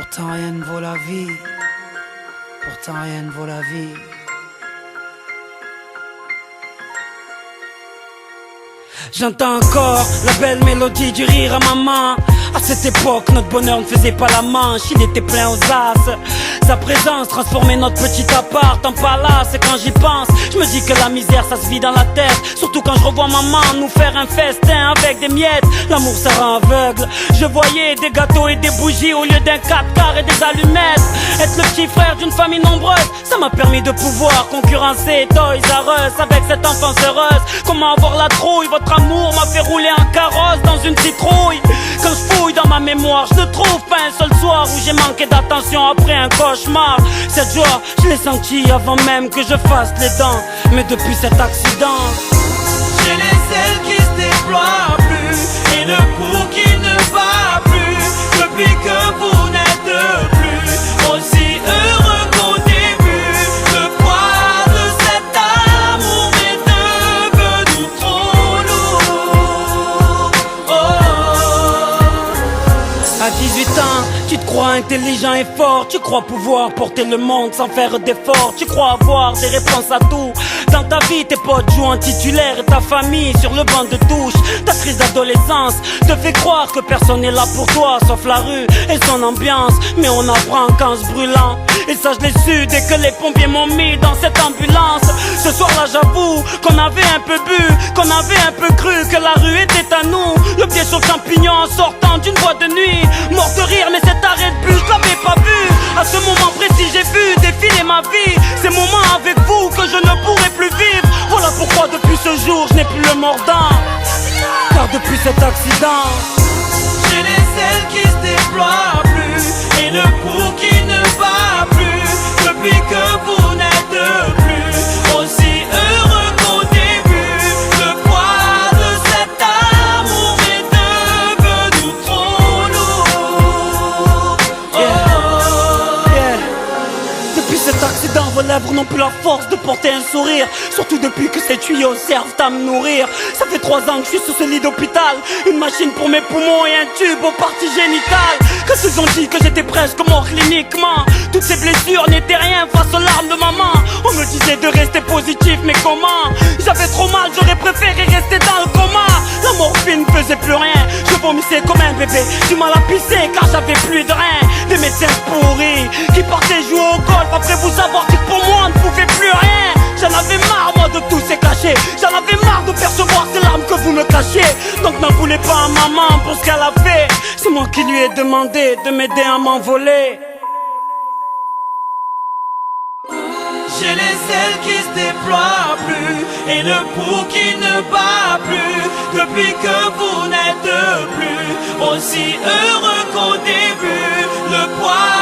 Pourtant rien ne vaut la vie. Pourtant rien ne vaut la vie. J'entends encore la belle mélodie du rire à maman. À cette époque, notre bonheur ne faisait pas la manche, il était plein aux as. Sa présence transformait notre petit appart en palace. Et quand j'y pense, je me dis que la misère ça se vit dans la tête. Surtout quand je revois maman nous faire un festin avec des miettes. L'amour ça rend aveugle. Je voyais des gâteaux et des bougies au lieu d'un 4x et des allumettes. Être le petit frère d'une famille nombreuse, ça m'a permis de pouvoir concurrencer Toys R Us avec cette enfance heureuse. Comment avoir la trouille, votre amour m'a fait rouler en carrosse dans une citrouille. Quand je fouille dans ma mémoire, je ne trouve pas un seul soir où j'ai manqué d'attention après un cauchemar. Cette joie, je l'ai sentie avant même que je fasse les dents. Mais depuis cet accident, j'ai les ailes qui se déploient plus et le pouls qui ne bat plus. Depuis que vous n'êtes plus aussi heureux qu'au début, le poids de cet amour est devenu trop lourd. à 18 ans, tu te crois intelligent et fort. Tu crois pouvoir porter le monde sans faire d'efforts. Tu crois avoir des réponses à tout. Dans ta vie, tes potes jouent en titulaire et ta famille sur le banc de touche. Ta crise d'adolescence te fait croire que personne n'est là pour toi sauf la rue et son ambiance. Mais on apprend qu'en se brûlant. Et ça je l'ai su dès que les pompiers m'ont mis dans cette ambulance. Ce soir-là j'avoue qu'on avait un peu bu, qu'on avait un peu cru que la rue était à nous. Le pied sur le champignon en sortant d'une boîte de nuit. Mort de rire mais cet arrêt de bus je l'avais pas vu. À ce moment précis j'ai vu défiler ma vie. Ces moments avec vous que je ne pourrai plus vivre. Voilà pourquoi depuis ce jour je n'ai plus le mordant. Car depuis cet accident, j'ai les ailes qui se déploient plus et le pouls qui ne bat plus. Depuis que vous n'êtes plus aussi heureux qu'au début, le poids de cet amour est devenu trop lourd. yeah. Depuis cet accident, vos lèvres n'ont plus la force de porter un sourire. Surtout depuis que ces tuyaux servent à me nourrir. Ça fait 3 ans que je suis sur ce lit d'hôpital. Une machine pour mes poumons et un tube aux parties génitales. Que se sont dit que j'étais presque mort cliniquement. Toutes ces blessures n'étaient rien face aux larmes de maman. On me disait de rester positif, mais comment? J'avais trop mal, j'aurais préféré rester dans le coma. La morphine faisait plus rien, je vomissais comme un bébé. Du mal à pisser car j'avais plus de reins. Des médecins pourris qui partaient jouer au golf après vous avoir dit que pour moi on ne pouvait plus rien. J'en avais marre moi de tous ces cachets. J'en avais marre de percevoir ces larmes que vous me cachiez. Donc n'en voulez pas à maman pour ce qu'elle a fait. C'est moi qui lui ai demandé de m'aider à m'envoler. J'ai les ailes qui se déploient plus et le pouls qui ne bat plus. Depuis que vous n'êtes plus aussi heureux qu'au début, le poids